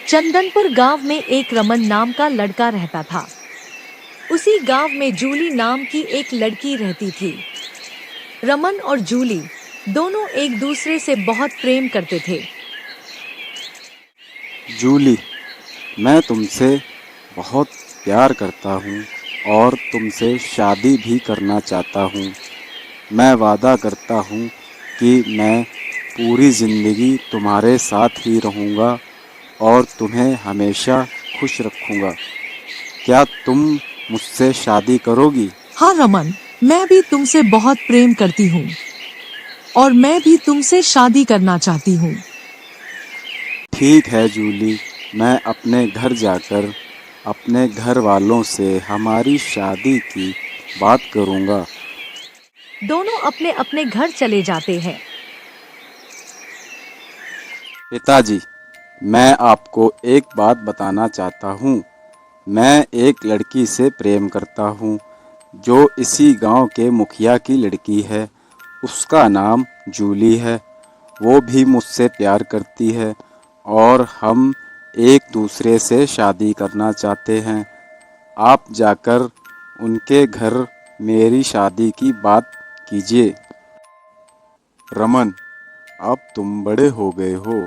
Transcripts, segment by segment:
चंदनपुर गांव में एक रमन नाम का लड़का रहता था। उसी गांव में जूली नाम की एक लड़की रहती थी। रमन और जूली दोनों एक दूसरे से बहुत प्रेम करते थे। जूली, मैं तुमसे बहुत प्यार करता हूँ और तुमसे शादी भी करना चाहता हूँ। मैं वादा करता हूँ कि मैं पूरी ज़िंदगी तुम्हारे साथ ही रहूँगा और तुम्हें हमेशा खुश रखूँगा। क्या तुम मुझसे शादी करोगी? हाँ रमन, मैं भी तुमसे बहुत प्रेम करती हूँ और मैं भी तुमसे शादी करना चाहती हूँ। ठीक है जूली, मैं अपने घर जाकर अपने घर वालों से हमारी शादी की बात करूँगा। दोनों अपने अपने घर चले जाते हैं। पिताजी, मैं आपको एक बात बताना चाहता हूँ। मैं एक लड़की से प्रेम करता हूँ जो इसी गांव के मुखिया की लड़की है। उसका नाम जूली है। वो भी मुझसे प्यार करती है और हम एक दूसरे से शादी करना चाहते हैं। आप जाकर उनके घर मेरी शादी की बात कीजिए। रमन, अब तुम बड़े हो गए हो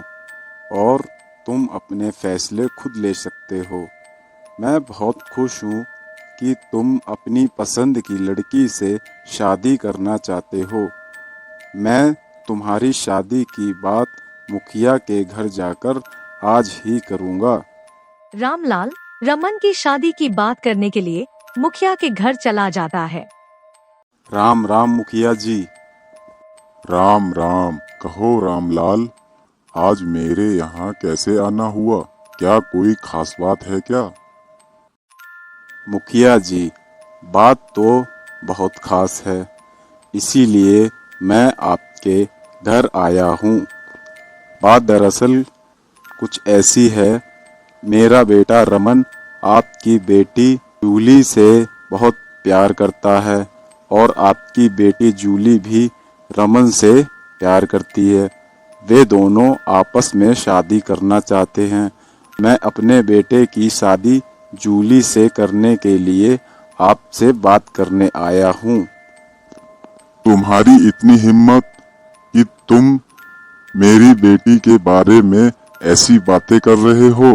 और तुम अपने फैसले खुद ले सकते हो। मैं बहुत खुश हूँ कि तुम अपनी पसंद की लड़की से शादी करना चाहते हो। मैं तुम्हारी शादी की बात मुखिया के घर जाकर आज ही करूँगा। रामलाल रमन की शादी की बात करने के लिए मुखिया के घर चला जाता है। राम राम मुखिया जी। राम राम। कहो रामलाल, आज मेरे यहाँ कैसे आना हुआ? क्या कोई खास बात है क्या? मुखिया जी, बात तो बहुत खास है, इसीलिए मैं आपके घर आया हूँ। बात दरअसल कुछ ऐसी है। मेरा बेटा रमन आपकी बेटी जूली से बहुत प्यार करता है और आपकी बेटी जूली भी रमन से प्यार करती है। वे दोनों आपस में शादी करना चाहते हैं। मैं अपने बेटे की शादी जूली से करने के लिए आपसे बात करने आया हूँ। तुम्हारी इतनी हिम्मत कि तुम मेरी बेटी के बारे में ऐसी बातें कर रहे हो?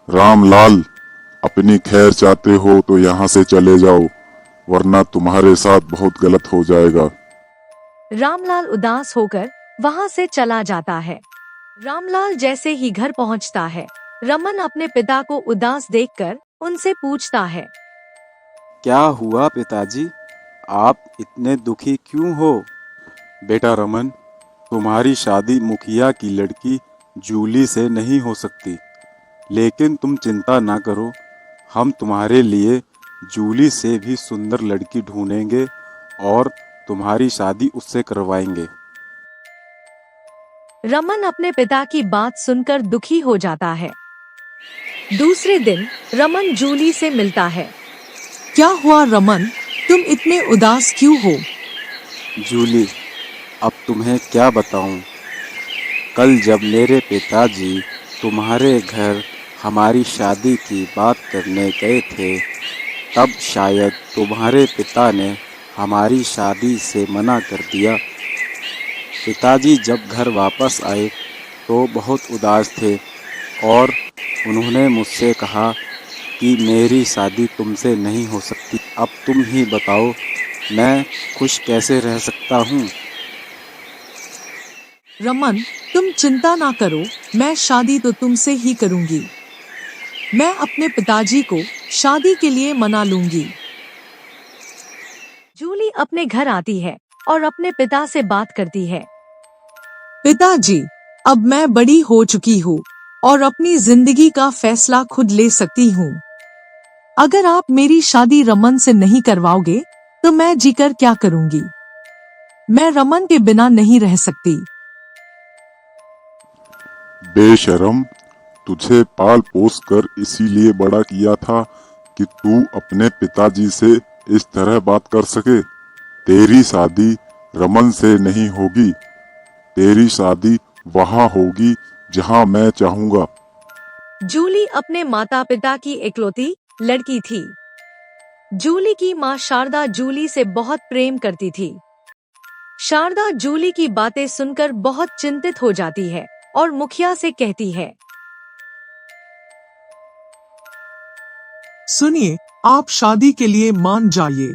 रामलाल, अपनी खैर चाहते हो तो यहाँ से चले जाओ, वरना तुम्हारे साथ बहुत गलत हो जाएगा। रामलाल उदास होकर वहाँ से चला जाता है। रामलाल जैसे ही घर पहुँचता है, रमन अपने पिता को उदास देखकर उनसे पूछता है। क्या हुआ पिताजी? आप इतने दुखी क्यों हो? बेटा रमन, तुम्हारी शादी मुखिया की लड़की जूली से नहीं हो सकती, लेकिन तुम चिंता ना करो, हम तुम्हारे लिए जूली से भी सुंदर लड़की ढूंढेंगे और तुम्हारी शादी उससे करवाएंगे। रमन अपने पिता की बात सुनकर दुखी हो जाता है। दूसरे दिन रमन जूली से मिलता है। क्या हुआ रमन, तुम इतने उदास क्यों हो? जूली, अब तुम्हें क्या बताऊं? कल जब मेरे पिताजी तुम्हारे घर हमारी शादी की बात करने गए थे, तब शायद तुम्हारे पिता ने हमारी शादी से मना कर दिया। पिताजी जब घर वापस आए तो बहुत उदास थे और उन्होंने मुझसे कहा कि मेरी शादी तुमसे नहीं हो सकती। अब तुम ही बताओ, मैं खुश कैसे रह सकता हूँ? रमन, तुम चिंता ना करो, मैं शादी तो तुमसे ही करूंगी। मैं अपने पिताजी को शादी के लिए मना लूंगी। जूली अपने घर आती है और अपने पिता से बात करती है। पिताजी, अब मैं बड़ी हो चुकी हूँ और अपनी जिंदगी का फैसला खुद ले सकती हूँ। अगर आप मेरी शादी रमन से नहीं करवाओगे तो मैं जीकर क्या करूंगी? मैं रमन के बिना नहीं रह सकती। बेशरम, तुझे पाल पोस कर इसीलिए बड़ा किया था कि तू अपने पिताजी से इस तरह बात कर सके। तेरी शादी रमन से नहीं होगी, तेरी शादी वहां होगी जहां मैं चाहूंगा। जूली अपने माता पिता की इकलौती लड़की थी। जूली की माँ शारदा जूली से बहुत प्रेम करती थी। शारदा जूली की बातें सुनकर बहुत चिंतित हो जाती है और मुखिया से कहती है, सुनिए, आप शादी के लिए मान जाइए।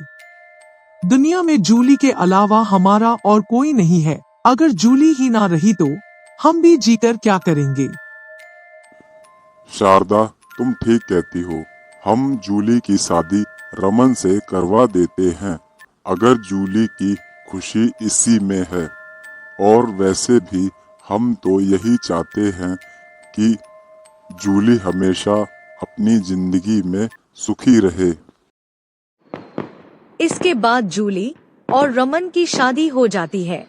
दुनिया में जूली के अलावा हमारा और कोई नहीं है। अगर जूली ही ना रही तो हम भी जीकर क्या करेंगे। शारदा, तुम ठीक कहती हो। हम जूली की शादी रमन से करवा देते हैं। अगर जूली की खुशी इसी में है, और वैसे भी हम तो यही चाहते हैं कि जूली हमेशा अपनी जिंदगी में सुखी रहे। इसके बाद जूली और रमन की शादी हो जाती है।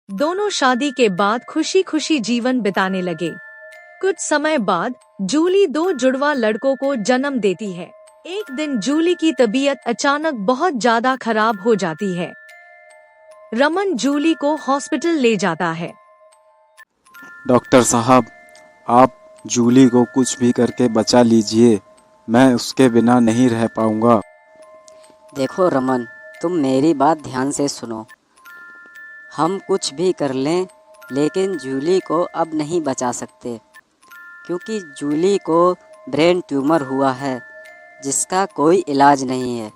दोनों शादी के बाद खुशी खुशी जीवन बिताने लगे। कुछ समय बाद जूली 2 जुड़वा लड़कों को जन्म देती है। एक दिन जूली की तबीयत अचानक बहुत ज्यादा खराब हो जाती है। रमन जूली को हॉस्पिटल ले जाता है। डॉक्टर साहब, आप जूली को कुछ भी करके बचा लीजिए। मैं उसके बिना नहीं रह पाऊंगा। देखो रमन, तुम मेरी बात ध्यान से सुनो। हम कुछ भी कर लें, लेकिन जूली को अब नहीं बचा सकते, क्योंकि जूली को ब्रेन ट्यूमर हुआ है जिसका कोई इलाज नहीं है।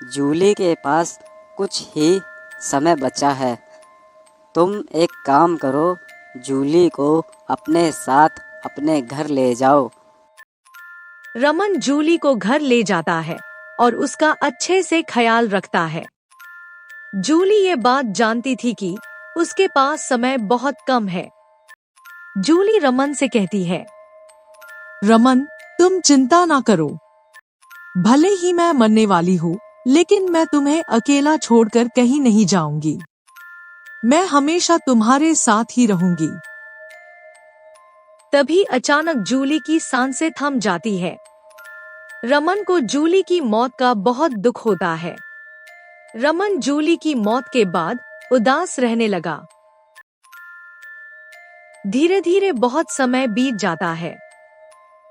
जूली के पास कुछ ही समय बचा है। तुम एक काम करो, जूली को अपने साथ अपने घर ले जाओ। रमन जूली को घर ले जाता है और उसका अच्छे से ख्याल रखता है। जूली ये बात जानती थी कि उसके पास समय बहुत कम है। जूली रमन से कहती है, रमन, तुम चिंता ना करो। भले ही मैं मरने वाली हूँ, लेकिन मैं तुम्हें अकेला छोड़कर कहीं नहीं जाऊंगी। मैं हमेशा तुम्हारे साथ ही रहूंगी। तभी अचानक जूली की सांसें थम जाती है। रमन को जूली की मौत का बहुत दुख होता है। रमन जूली की मौत के बाद उदास रहने लगा। धीरे धीरे बहुत समय बीत जाता है।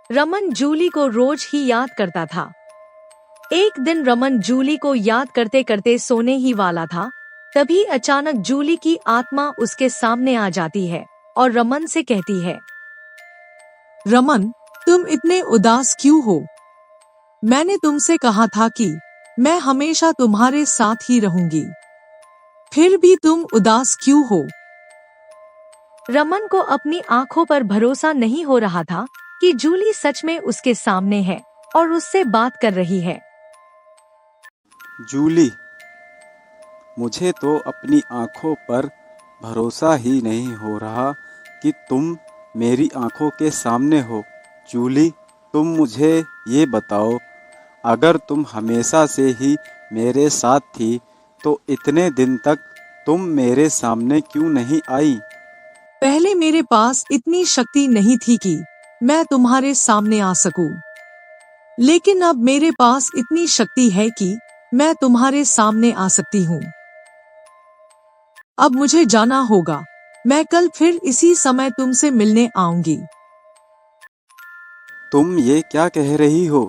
रमन जूली को रोज ही याद करता था। एक दिन रमन जूली को याद करते करते सोने ही वाला था, तभी अचानक जूली की आत्मा उसके सामने आ जाती है और रमन से कहती है, रमन, तुम इतने उदास क्यों हो? मैंने तुमसे कहा था कि मैं हमेशा तुम्हारे साथ ही रहूंगी। फिर भी तुम उदास क्यों हो? रमन को अपनी आंखों पर भरोसा नहीं हो रहा था कि जूली सच में उसके सामने है और उससे बात कर रही है। जूली, मुझे तो अपनी आंखों पर भरोसा ही नहीं हो रहा कि तुम मेरी आंखों के सामने हो। जूली, तुम मुझे ये बताओ, अगर तुम हमेशा से ही मेरे साथ थी तो इतने दिन तक तुम मेरे सामने क्यों नहीं आई? पहले मेरे पास इतनी शक्ति नहीं थी कि मैं तुम्हारे सामने आ सकूं, लेकिन अब मेरे पास इतनी शक्ति है कि मैं तुम्हारे सामने आ सकती हूँ। अब मुझे जाना होगा। मैं कल फिर इसी समय तुमसे मिलने आऊंगी। तुम ये क्या कह रही हो?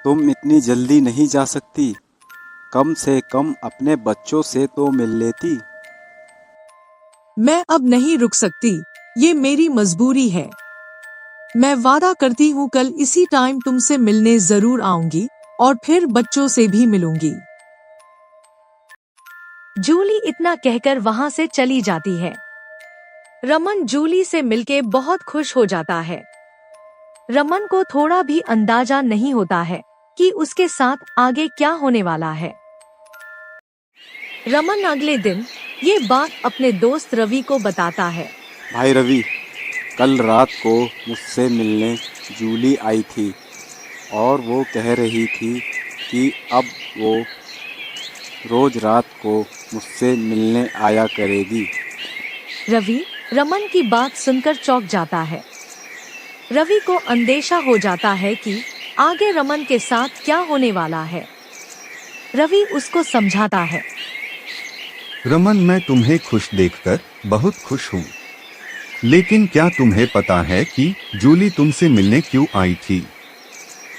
तुम इतनी जल्दी नहीं जा सकती। कम से कम अपने बच्चों से तो मिल लेती। मैं अब नहीं रुक सकती, ये मेरी मजबूरी है। मैं वादा करती हूँ कल इसी टाइम तुमसे मिलने जरूर आऊंगी और फिर बच्चों से भी मिलूंगी। जूली इतना कहकर वहां से चली जाती है। रमन जूली से मिलके बहुत खुश हो जाता है। रमन को थोड़ा भी अंदाजा नहीं होता है कि उसके साथ आगे क्या होने वाला है। रमन अगले दिन ये बात अपने दोस्त रवि को बताता है। भाई रवि, कल रात को मुझसे मिलने जूली आई थी और वो कह रही थी कि अब वो रोज रात को मुझसे मिलने आया करेगी। रवि रमन की बात सुनकर चौंक जाता है। रवि को अंदेशा हो जाता है कि आगे रमन के साथ क्या होने वाला है। रवि उसको समझाता है। रमन, मैं तुम्हें खुश देखकर बहुत खुश हूँ। लेकिन क्या तुम्हें पता है कि जूली तुमसे मिलने क्यों आई थी?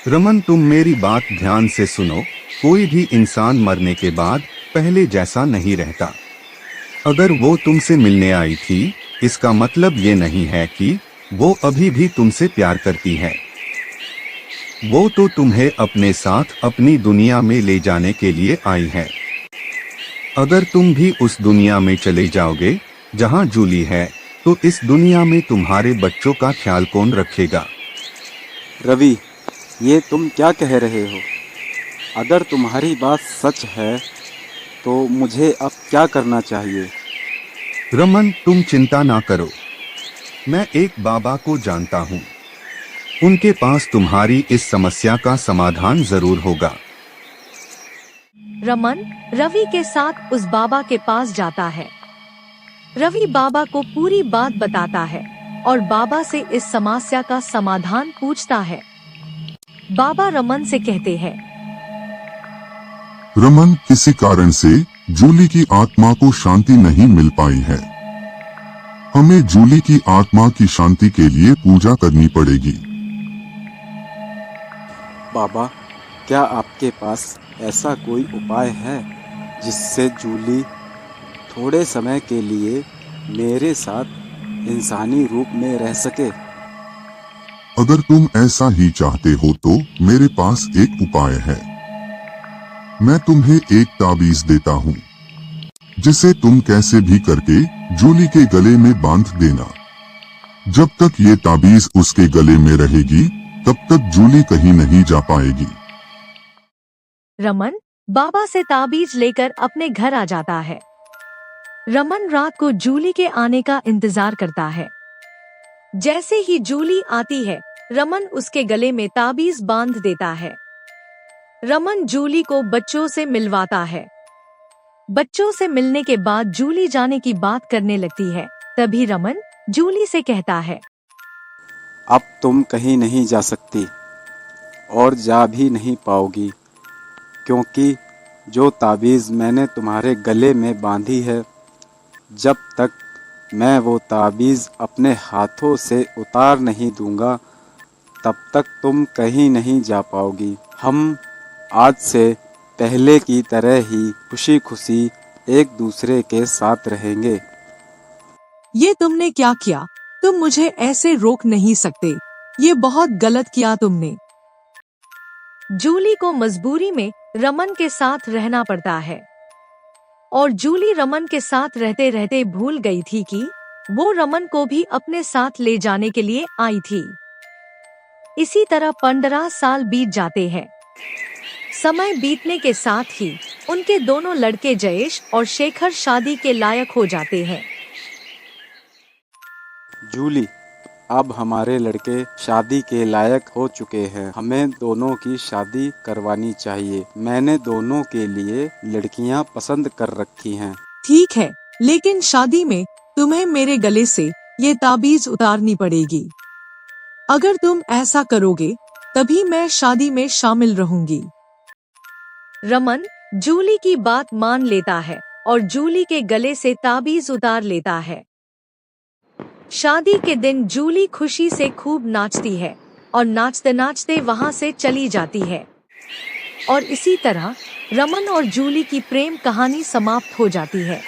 रमन, तुम मेरी बात ध्यान से सुनो। कोई भी इंसान मरने के बाद पहले जैसा नहीं रहता। अगर वो तुमसे मिलने आई थी, इसका मतलब ये नहीं है कि वो अभी भी तुमसे प्यार करती है। वो तो तुम्हें अपने साथ अपनी दुनिया में ले जाने के लिए आई है। अगर तुम भी उस दुनिया में चले जाओगे जहां जूली है, तो इस दुनिया में तुम्हारे बच्चों का ख्याल कौन रखेगा? रवि, ये तुम क्या कह रहे हो? अगर तुम्हारी बात सच है तो मुझे अब क्या करना चाहिए? रमन, तुम चिंता ना करो। मैं एक बाबा को जानता हूँ। उनके पास तुम्हारी इस समस्या का समाधान जरूर होगा। रमन रवि के साथ उस बाबा के पास जाता है। रवि बाबा को पूरी बात बताता है और बाबा से इस समस्या का समाधान पूछता है। बाबा रमन से कहते हैं, रमन, किसी कारण से जूली की आत्मा को शांति नहीं मिल पाई है। हमें जूली की आत्मा की शांति के लिए पूजा करनी पड़ेगी। बाबा, क्या आपके पास ऐसा कोई उपाय है जिससे जूली थोड़े समय के लिए मेरे साथ इंसानी रूप में रह सके? अगर तुम ऐसा ही चाहते हो तो मेरे पास एक उपाय है। मैं तुम्हें एक ताबीज देता हूँ, जिसे तुम कैसे भी करके जूली के गले में बांध देना। जब तक ये ताबीज उसके गले में रहेगी, तब तक जूली कहीं नहीं जा पाएगी। रमन बाबा से ताबीज लेकर अपने घर आ जाता है। रमन रात को जूली के आने का इंतजार करता है। जैसे ही जूली आती है, रमन उसके गले में ताबीज बांध देता है। रमन जूली को बच्चों से मिलवाता है। बच्चों से मिलने के बाद जूली जाने की बात करने लगती है। तभी रमन जूली से कहता है, अब तुम कहीं नहीं जा सकती और जा भी नहीं पाओगी, क्योंकि जो ताबीज़ मैंने तुम्हारे गले में बांधी है, जब तक मैं वो ताबीज़ अपने हाथों से उतार नहीं दूंगा, तब तक तुम कहीं नहीं जा पाओगी। हम आज से पहले की तरह ही खुशी खुशी एक दूसरे के साथ रहेंगे। ये तुमने क्या किया? तुम मुझे ऐसे रोक नहीं सकते। ये बहुत गलत किया तुमने। जूली को मजबूरी में रमन के साथ रहना पड़ता है और जूली रमन के साथ रहते रहते भूल गई थी कि वो रमन को भी अपने साथ ले जाने के लिए आई थी। इसी तरह 15 साल बीत जाते हैं। समय बीतने के साथ ही उनके दोनों लड़के जयेश और शेखर शादी के लायक हो जाते हैं। जूली, अब हमारे लड़के शादी के लायक हो चुके हैं। हमें दोनों की शादी करवानी चाहिए। मैंने दोनों के लिए लड़कियां पसंद कर रखी हैं। ठीक है, लेकिन शादी में तुम्हें मेरे गले से ये ताबीज उतारनी पड़ेगी। अगर तुम ऐसा करोगे, तभी मैं शादी में शामिल रहूंगी। रमन जूली की बात मान लेता है और जूली के गले से ताबीज उतार लेता है। शादी के दिन जूली खुशी से खूब नाचती है और नाचते नाचते वहां से चली जाती है। और इसी तरह रमन और जूली की प्रेम कहानी समाप्त हो जाती है।